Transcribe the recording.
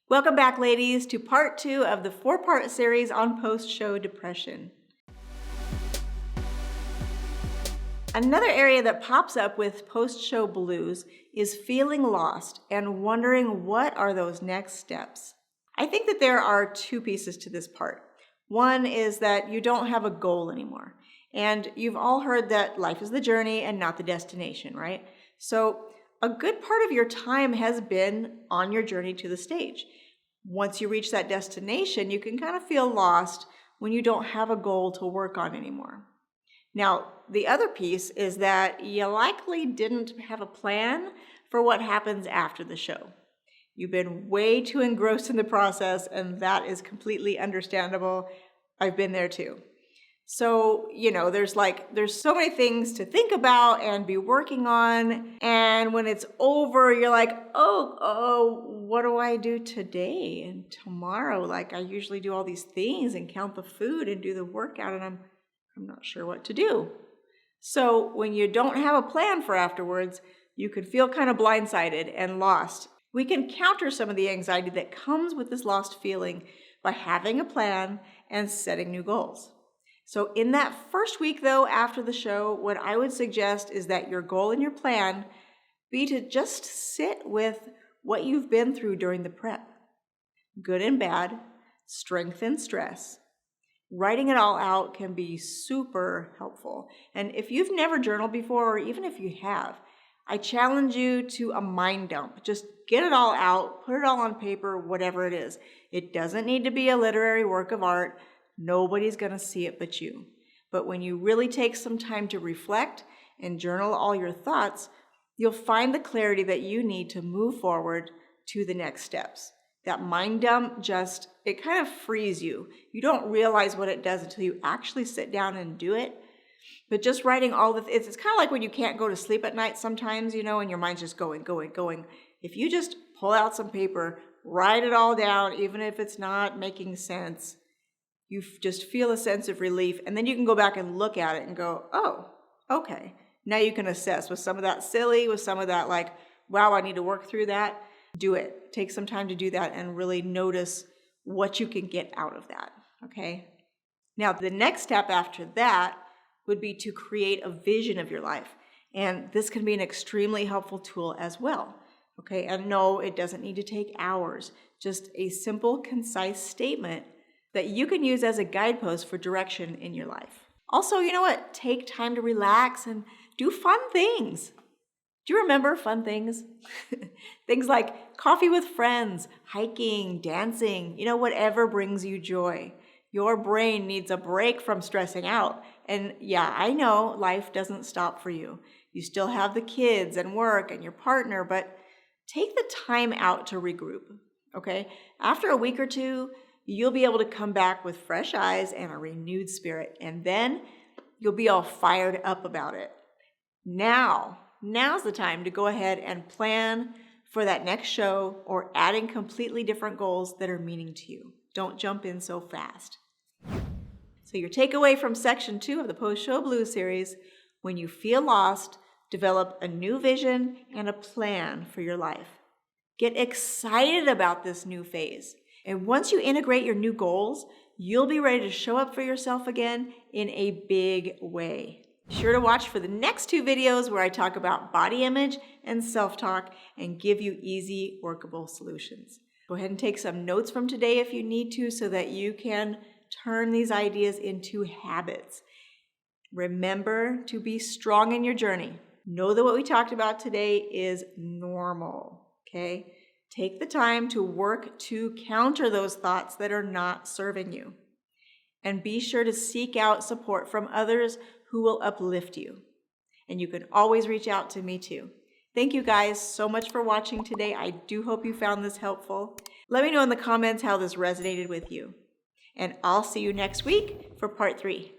Welcome back, ladies, to part 2 of the 4-part series on post-show depression. Another area that pops up with post-show blues is feeling lost and wondering what are those next steps. I think that there are 2 pieces to this part. One is that you don't have a goal anymore. And you've all heard that life is the journey and not the destination, right? So a good part of your time has been on your journey to the stage. Once you reach that destination, you can kind of feel lost when you don't have a goal to work on anymore. Now, the other piece is that you likely didn't have a plan for what happens after the show. You've been way too engrossed in the process, and that is completely understandable. I've been there too. So, there's so many things to think about and be working on. And when it's over, you're like, oh, what do I do today and tomorrow? I usually do all these things and count the food and do the workout, and I'm not sure what to do. So when you don't have a plan for afterwards, you could feel kind of blindsided and lost. We can counter some of the anxiety that comes with this lost feeling by having a plan and setting new goals. So in that first week, though, after the show, what I would suggest is that your goal and your plan be to just sit with what you've been through during the prep. Good and bad, strength and stress. Writing it all out can be super helpful. And if you've never journaled before, or even if you have, I challenge you to a mind dump. Just get it all out, put it all on paper, whatever it is. It doesn't need to be a literary work of art. Nobody's going to see it but you. But when you really take some time to reflect and journal all your thoughts, you'll find the clarity that you need to move forward to the next steps. That mind dump it kind of frees you. You don't realize what it does until you actually sit down and do it. But just writing it's kind of like when you can't go to sleep at night sometimes, and your mind's just going. If you just pull out some paper, write it all down, even if it's not making sense, you just feel a sense of relief, and then you can go back and look at it and go, oh, okay. Now you can assess, was some of that silly, was some of that wow, I need to work through that? Do it. Take some time to do that and really notice what you can get out of that, okay? Now, the next step after that would be to create a vision of your life, and this can be an extremely helpful tool as well, okay? And no, it doesn't need to take hours. Just a simple, concise statement that you can use as a guidepost for direction in your life. Also, you know what? Take time to relax and do fun things. Do you remember fun things? Things like coffee with friends, hiking, dancing, whatever brings you joy. Your brain needs a break from stressing out. And yeah, I know life doesn't stop for you. You still have the kids and work and your partner, but take the time out to regroup, okay? After a week or two, you'll be able to come back with fresh eyes and a renewed spirit, and then you'll be all fired up about it. Now's the time to go ahead and plan for that next show or adding completely different goals that are meaning to you. Don't jump in so fast. So your takeaway from section 2 of the Post-Show Blues series: when you feel lost, develop a new vision and a plan for your life. Get excited about this new phase. And once you integrate your new goals, you'll be ready to show up for yourself again in a big way. Be sure to watch for the next 2 videos where I talk about body image and self-talk and give you easy, workable solutions. Go ahead and take some notes from today if you need to, so that you can turn these ideas into habits. Remember to be strong in your journey. Know that what we talked about today is normal, okay? Take the time to work to counter those thoughts that are not serving you. And be sure to seek out support from others who will uplift you. And you can always reach out to me too. Thank you guys so much for watching today. I do hope you found this helpful. Let me know in the comments how this resonated with you. And I'll see you next week for part 3.